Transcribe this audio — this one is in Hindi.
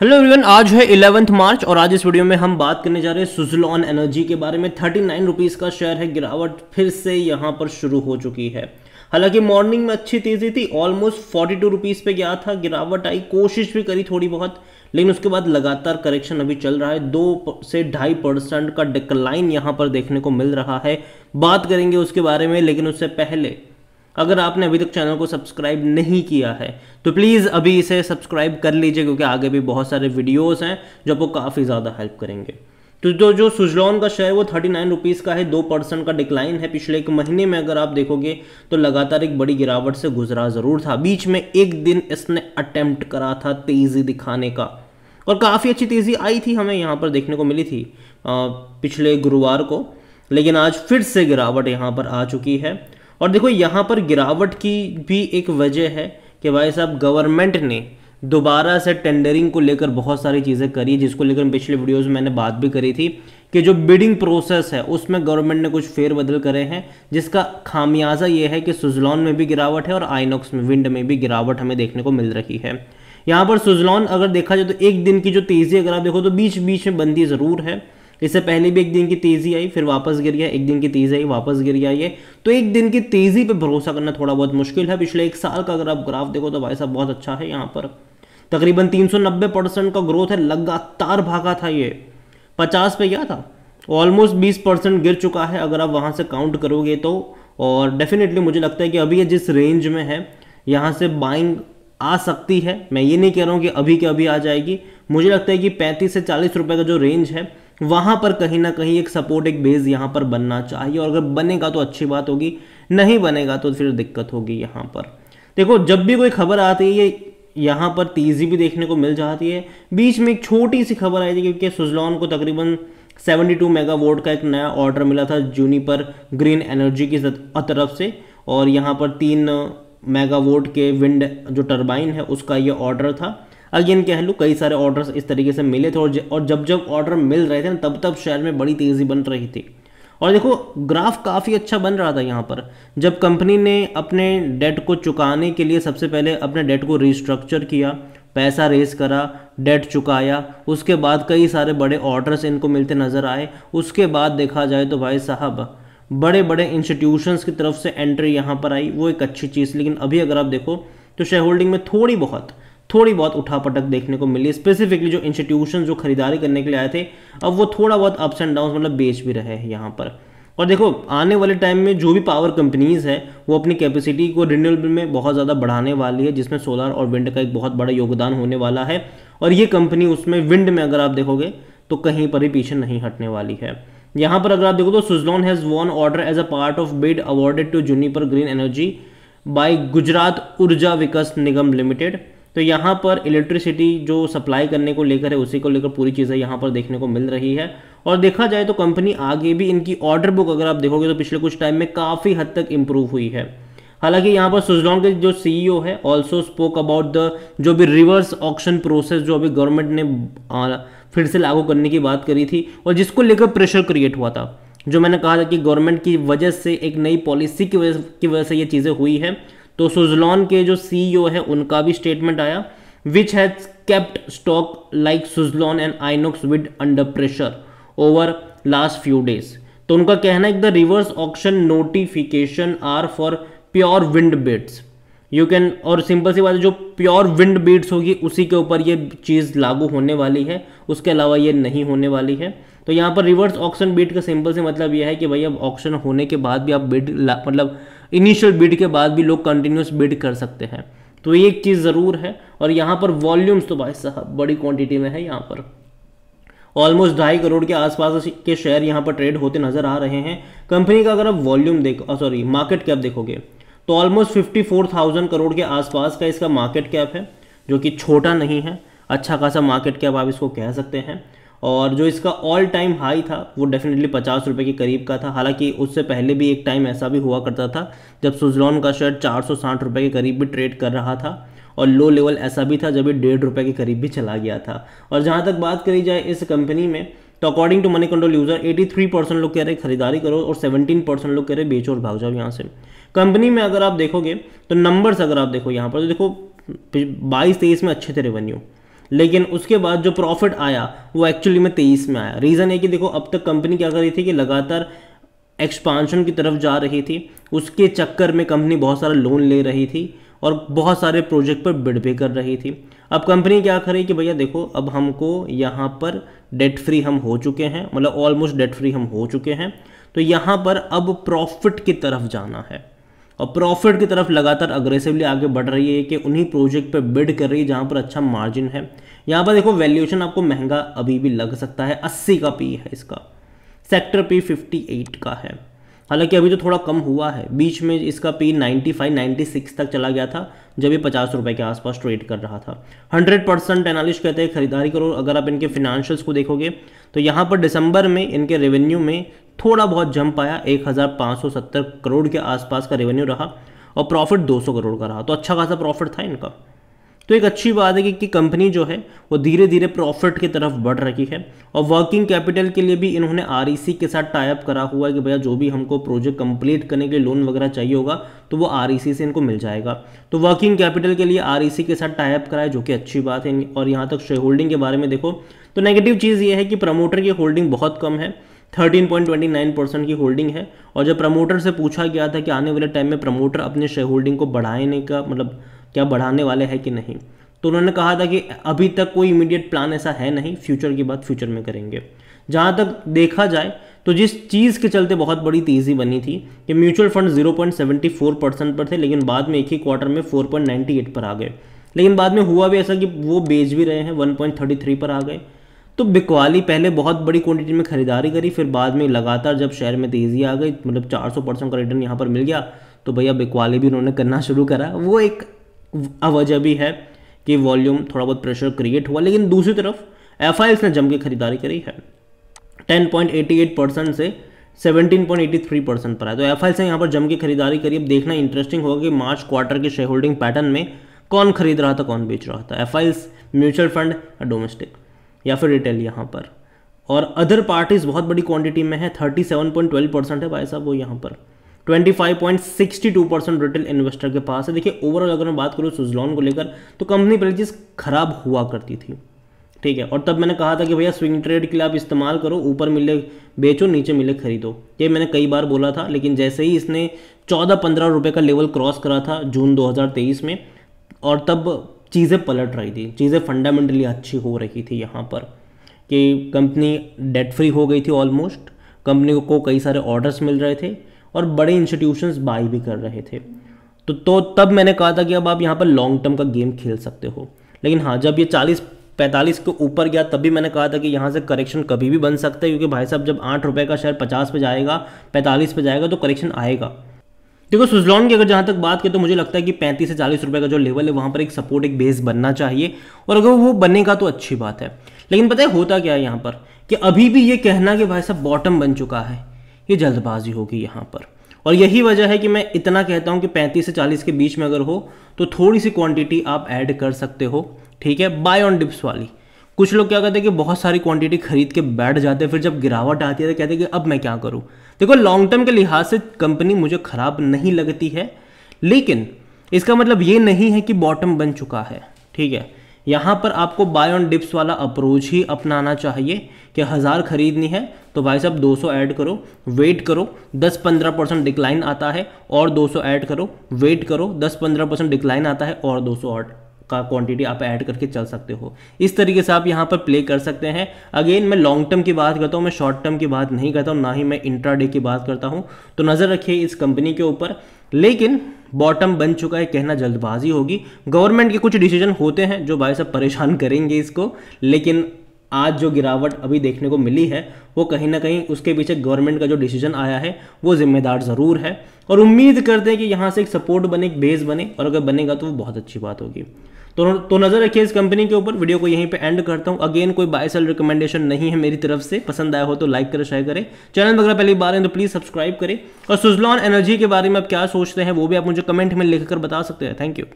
हेलो एवरीवन, आज है 11 मार्च और आज इस वीडियो में हम बात करने जा रहे हैं सुज़लॉन एनर्जी के बारे में। 39 रुपीज़ का शेयर है, गिरावट फिर से यहाँ पर शुरू हो चुकी है। हालांकि मॉर्निंग में अच्छी तेजी थी, ऑलमोस्ट 42 रुपीज़ पे गया था, गिरावट आई, कोशिश भी करी थोड़ी बहुत, लेकिन उसके बाद लगातार करेक्शन अभी चल रहा है। 2 से 2.5% का डिक्लाइन यहाँ पर देखने को मिल रहा है। बात करेंगे उसके बारे में, लेकिन उससे पहले अगर आपने अभी तक चैनल को सब्सक्राइब नहीं किया है तो प्लीज़ अभी इसे सब्सक्राइब कर लीजिए, क्योंकि आगे भी बहुत सारे वीडियोस हैं जो आपको काफ़ी ज़्यादा हेल्प करेंगे। तो जो सुज़लॉन का शेयर वो 39 रुपीज़ का है, 2% का डिक्लाइन है। पिछले एक महीने में अगर आप देखोगे तो लगातार एक बड़ी गिरावट से गुजरा ज़रूर था। बीच में एक दिन इसने अटेम्प्ट करा था तेज़ी दिखाने का और काफ़ी अच्छी तेज़ी आई थी, हमें यहाँ पर देखने को मिली थी पिछले गुरुवार को, लेकिन आज फिर से गिरावट यहाँ पर आ चुकी है। और देखो यहाँ पर गिरावट की भी एक वजह है कि भाई साहब गवर्नमेंट ने दोबारा से टेंडरिंग को लेकर बहुत सारी चीज़ें करी, जिसको लेकर पिछले वीडियोस में मैंने बात भी करी थी कि जो बिडिंग प्रोसेस है उसमें गवर्नमेंट ने कुछ फेरबदल करे हैं, जिसका खामियाजा ये है कि सुज़लॉन में भी गिरावट है और आइनॉक्स में, विंड में भी गिरावट हमें देखने को मिल रही है। यहाँ पर सुज़लॉन अगर देखा जाए तो एक दिन की जो तेज़ी अगर आप देखो तो बीच बीच में बंदी ज़रूर है। इससे पहले भी एक दिन की तेज़ी आई, फिर वापस गिर गया, एक दिन की तेज़ी आई, वापस गिर गया। ये तो एक दिन की तेज़ी पे भरोसा करना थोड़ा बहुत मुश्किल है। पिछले एक साल का अगर आप ग्राफ देखो तो भाई साहब बहुत अच्छा है, यहाँ पर तकरीबन 390% का ग्रोथ है, लगातार भागा था ये, 50 पे गया था, ऑलमोस्ट 20% गिर चुका है अगर आप वहाँ से काउंट करोगे तो। और डेफिनेटली मुझे लगता है कि अभी ये जिस रेंज में है यहाँ से बाइंग आ सकती है। मैं ये नहीं कह रहा हूँ कि अभी के अभी आ जाएगी, मुझे लगता है कि 35 से 40 रुपये का जो रेंज है वहाँ पर कहीं ना कहीं एक सपोर्ट, एक बेस यहाँ पर बनना चाहिए। और अगर बनेगा तो अच्छी बात होगी, नहीं बनेगा तो फिर दिक्कत होगी। यहाँ पर देखो जब भी कोई खबर आती है यहाँ पर तेज़ी भी देखने को मिल जाती है। बीच में एक छोटी सी खबर आई थी क्योंकि सुज़लॉन को तकरीबन 72 मेगावाट का एक नया ऑर्डर मिला था जूनिपर ग्रीन एनर्जी की तरफ से, और यहाँ पर 3 मेगावाट के विंड जो टरबाइन है उसका ये ऑर्डर था। अगेन कह लूँ कई सारे ऑर्डर्स इस तरीके से मिले थे और जब जब ऑर्डर मिल रहे थे ना तब शेयर में बड़ी तेज़ी बन रही थी। और देखो ग्राफ काफ़ी अच्छा बन रहा था यहाँ पर, जब कंपनी ने अपने डेट को चुकाने के लिए सबसे पहले अपने डेट को रिस्ट्रक्चर किया, पैसा रेज करा, डेट चुकाया, उसके बाद कई सारे बड़े ऑर्डर्स इनको मिलते नज़र आए। उसके बाद देखा जाए तो भाई साहब बड़े बड़े इंस्टीट्यूशंस की तरफ से एंट्री यहाँ पर आई, वो एक अच्छी चीज़। लेकिन अभी अगर आप देखो तो शेयर होल्डिंग में थोड़ी बहुत उठापटक देखने को मिली। स्पेसिफिकली जो इंस्टीट्यूशन जो खरीदारी करने के लिए आए थे, अब वो थोड़ा बहुत अप्स एंड डाउन मतलब बेच भी रहे हैं यहाँ पर। और देखो आने वाले टाइम में जो भी पावर कंपनीज है वो अपनी कैपेसिटी को रिन्यूएबल में बहुत ज़्यादा बढ़ाने वाली है, जिसमें सोलर और विंड का एक बहुत बड़ा योगदान होने वाला है। और ये कंपनी उसमें विंड में अगर आप देखोगे तो कहीं पर ही पीछे नहीं हटने वाली है। यहाँ पर अगर आप देखो तो Suzlon has won order as a part of bid awarded to Juniper Green Energy by Gujarat Urja Vikas Nigam limited. तो यहाँ पर इलेक्ट्रिसिटी जो सप्लाई करने को लेकर है उसी को लेकर पूरी चीज़ें यहाँ पर देखने को मिल रही है। और देखा जाए तो कंपनी आगे भी, इनकी ऑर्डर बुक अगर आप देखोगे तो पिछले कुछ टाइम में काफ़ी हद तक इम्प्रूव हुई है। हालांकि यहाँ पर सुज़लॉन के जो सीईओ है ऑल्सो स्पोक अबाउट द जो भी रिवर्स ऑक्शन प्रोसेस जो अभी गवर्नमेंट ने फिर से लागू करने की बात करी थी और जिसको लेकर प्रेशर क्रिएट हुआ था। जो मैंने कहा था कि गवर्नमेंट की वजह से, एक नई पॉलिसी की वजह से ये चीज़ें हुई है। तो सुज़लॉन के जो सीईओ है उनका भी स्टेटमेंट आया, which has kept stock like Suzlon and Inox with under pressure over last few days. तो उनका कहना है कि the reverse auction notification are for pure wind bids you can, और सिंपल सी बात है जो प्योर विंड बिड्स होगी उसी के ऊपर ये चीज़ लागू होने वाली है, उसके अलावा ये नहीं होने वाली है। तो यहाँ पर रिवर्स ऑक्शन बिड का सिंपल से मतलब यह है कि भाई अब ऑक्शन होने के बाद भी आप बिड मतलब इनिशियल बिड के बाद भी लोग कंटिन्यूस बिड कर सकते हैं। तो ये एक चीज़ ज़रूर है। और यहाँ पर वॉल्यूम्स तो भाई साहब बड़ी क्वांटिटी में है, यहाँ पर ऑलमोस्ट 2.5 करोड़ के आसपास के शेयर यहाँ पर ट्रेड होते नजर आ रहे हैं। कंपनी का अगर आप वॉल्यूम देखो, मार्केट कैप देखोगे तो ऑलमोस्ट 54,000 करोड़ के आसपास का इसका मार्केट कैप है, जो कि छोटा नहीं है, अच्छा खासा मार्केट कैप आप इसको कह सकते हैं। और जो इसका ऑल टाइम हाई था वो डेफिनेटली 50 रुपये के करीब का था। हालांकि उससे पहले भी एक टाइम ऐसा भी हुआ करता था जब सुज़लॉन का शेयर 460 रुपये के करीब भी ट्रेड कर रहा था, और लो लेवल ऐसा भी था जब ये 1.5 रुपये के करीब भी चला गया था। और जहाँ तक बात करी जाए इस कंपनी में तो according to Moneycontrol user 83% लोग कह रहे खरीदारी करो और 17% लोग कह रहे बेचो और भाग जाओ यहाँ से। कंपनी में अगर आप देखोगे तो नंबर्स अगर आप देखो यहाँ पर तो देखो 22-23 में अच्छे थे रेवेन्यू, लेकिन उसके बाद जो प्रॉफिट आया वो एक्चुअली में 23 में आया। रीज़न है कि देखो अब तक कंपनी क्या कर रही थी कि लगातार एक्सपांशन की तरफ जा रही थी, उसके चक्कर में कंपनी बहुत सारा लोन ले रही थी और बहुत सारे प्रोजेक्ट पर बिड भी कर रही थी। अब कंपनी क्या करे कि भैया देखो अब हमको यहाँ पर डेट फ्री हम हो चुके हैं, मतलब ऑलमोस्ट डेट फ्री हम हो चुके हैं, तो यहाँ पर अब प्रॉफिट की तरफ जाना है और प्रॉफिट की तरफ लगातार अग्रेसिवली आगे बढ़ रही है कि उन्हीं प्रोजेक्ट पे बिड कर रही है जहाँ पर अच्छा मार्जिन है। यहाँ पर देखो वैल्यूएशन आपको महंगा अभी भी लग सकता है, 80 का पी है इसका, सेक्टर पी 58 का है, हालांकि अभी तो थोड़ा कम हुआ है, बीच में इसका पी 95-96 तक चला गया था जब ये 50 रुपये के आसपास ट्रेड कर रहा था। 100% एनालिस्ट कहते हैं खरीदारी करो। अगर आप इनके फिनेंशियल्स को देखोगे तो यहाँ पर दिसंबर में इनके रेवेन्यू में थोड़ा बहुत जंप आया, 1570 करोड़ के आसपास का रेवेन्यू रहा और प्रॉफिट 200 करोड़ का रहा, तो अच्छा खासा प्रॉफिट था इनका। तो एक अच्छी बात है कि कंपनी जो है वो धीरे धीरे प्रॉफिट की तरफ बढ़ रही है और वर्किंग कैपिटल के लिए भी इन्होंने आरईसी के साथ टाई अप करा हुआ है कि भैया जो भी हमको प्रोजेक्ट कंप्लीट करने के लिए लोन वगैरह चाहिए होगा तो वो आरईसी से इनको मिल जाएगा। तो वर्किंग कैपिटल के लिए आरईसी के साथ टाई अप करा है, जो कि अच्छी बात है। और यहाँ तक शेयर होल्डिंग के बारे में देखो तो नेगेटिव चीज़ ये है कि प्रमोटर की होल्डिंग बहुत कम है, 13.29% की होल्डिंग है। और जब प्रमोटर से पूछा गया था कि आने वाले टाइम में प्रमोटर अपने शेयर होल्डिंग को बढ़ाने का मतलब क्या बढ़ाने वाले हैं कि नहीं, तो उन्होंने कहा था कि अभी तक कोई इमीडिएट प्लान ऐसा है नहीं, फ्यूचर की बात फ्यूचर में करेंगे। जहाँ तक देखा जाए तो जिस चीज़ के चलते बहुत बड़ी तेज़ी बनी थी कि म्यूचुअल फंड 0.74% पर थे, लेकिन बाद में एक ही क्वार्टर में 4.98 पर आ गए। लेकिन बाद में हुआ भी ऐसा कि वो बेच भी रहे हैं, 1.33 पर आ गए। तो बिकवाली पहले बहुत बड़ी क्वांटिटी में खरीदारी करी, फिर बाद में लगातार जब शेयर में तेज़ी आ गई, मतलब 400% का रिटर्न यहाँ पर मिल गया, तो भैया बिकवाली भी उन्होंने करना शुरू करा। वो एक वजह भी है कि वॉल्यूम थोड़ा बहुत प्रेशर क्रिएट हुआ। लेकिन दूसरी तरफ एफआईएल्स ने जम के खरीदारी करी है, 10.88% से 17.83% पर है। तो एफआईएल्स ने यहाँ पर जम के खरीदारी करी। अब देखना इंटरेस्टिंग होगा कि मार्च क्वार्टर के शेयर होल्डिंग पैटर्न में कौन खरीद रहा था कौन बेच रहा था, एफआईएल्स, म्यूचुअल फंड या डोमेस्टिक या फिर रिटेल यहाँ पर। और अदर पार्टीज बहुत बड़ी क्वांटिटी में है, 37.12% है भाई साहब वो यहाँ पर, 25.62% रिटेल इन्वेस्टर के पास है। देखिए ओवरऑल अगर मैं बात करूँ सुज़लॉन को लेकर तो कंपनी पहली चीज़ खराब हुआ करती थी, ठीक है, और तब मैंने कहा था कि भैया स्विंग ट्रेड के लिए आप इस्तेमाल करो, ऊपर मिले बेचो नीचे मिले खरीदो, ये मैंने कई बार बोला था। लेकिन जैसे ही इसने 14-15 रुपये का लेवल क्रॉस करा था जून 2023 में, और तब चीज़ें पलट रही थी, चीज़ें फंडामेंटली अच्छी हो रही थी यहाँ पर कि कंपनी डेट फ्री हो गई थी ऑलमोस्ट, कंपनी को कई सारे ऑर्डर्स मिल रहे थे और बड़े इंस्टीट्यूशंस बाई भी कर रहे थे। तो तब मैंने कहा था कि अब आप यहाँ पर लॉन्ग टर्म का गेम खेल सकते हो। लेकिन हाँ, जब ये 40-45 के ऊपर गया तभी मैंने कहा था कि यहाँ से करेक्शन कभी भी बन सकता है, क्योंकि भाई साहब जब 8 रुपये का शेयर 50 पे जाएगा, 45 पे जाएगा तो करेक्शन आएगा। देखो सुज़लॉन की अगर जहाँ तक बात करें तो मुझे लगता है कि 35 से 40 रुपये का जो लेवल है वहाँ पर एक सपोर्ट, एक बेस बनना चाहिए, और अगर वो बनेगा तो अच्छी बात है। लेकिन पता है होता क्या है यहाँ पर कि अभी भी ये कहना कि भाई साहब बॉटम बन चुका है, ये जल्दबाजी होगी यहाँ पर। और यही वजह है कि मैं इतना कहता हूँ कि 35 से 40 के बीच में अगर हो तो थोड़ी सी क्वांटिटी आप ऐड कर सकते हो, ठीक है, बाय ऑन डिप्स वाली। कुछ लोग क्या कहते हैं कि बहुत सारी क्वांटिटी खरीद के बैठ जाते हैं, फिर जब गिरावट आती है तो कहते हैं कि अब मैं क्या करूँ। देखो लॉन्ग टर्म के लिहाज से कंपनी मुझे खराब नहीं लगती है, लेकिन इसका मतलब ये नहीं है कि बॉटम बन चुका है, ठीक है। यहाँ पर आपको बाय ऑन डिप्स वाला अप्रोच ही अपनाना चाहिए कि 1000 खरीदनी है तो भाई साहब 200 ऐड करो, वेट करो, 10-15% डिक्लाइन आता है और 200 ऐड करो, वेट करो, 10-15% डिक्लाइन आता है और 200 और का क्वांटिटी आप ऐड करके चल सकते हो। इस तरीके से आप यहाँ पर प्ले कर सकते हैं। अगेन मैं लॉन्ग टर्म की बात करता हूँ, मैं शॉर्ट टर्म की बात नहीं करता हूँ, ना ही मैं इंट्राडे की बात करता हूँ। तो नज़र रखिए इस कंपनी के ऊपर। लेकिन बॉटम बन चुका है कहना जल्दबाजी होगी। गवर्नमेंट के कुछ डिसीजन होते हैं जो भाई साहब परेशान करेंगे इसको, लेकिन आज जो गिरावट अभी देखने को मिली है वो कहीं ना कहीं उसके पीछे गवर्नमेंट का जो डिसीजन आया है वो जिम्मेदार ज़रूर है। और उम्मीद करते हैं कि यहाँ से एक सपोर्ट बने, एक बेस बने, और अगर बनेगा तो वो बहुत अच्छी बात होगी। तो नज़र रखिए इस कंपनी के ऊपर। वीडियो को यहीं पे एंड करता हूँ। अगेन कोई बाय सेल रिकमेंडेशन नहीं है मेरी तरफ से। पसंद आया हो तो लाइक करें, शेयर करें। चैनल वगैरह पहली बार है तो प्लीज़ सब्सक्राइब करें। और सुज़लॉन एनर्जी के बारे में आप क्या सोचते हैं वो भी आप मुझे कमेंट में लिखकर बता सकते हैं। Thank you.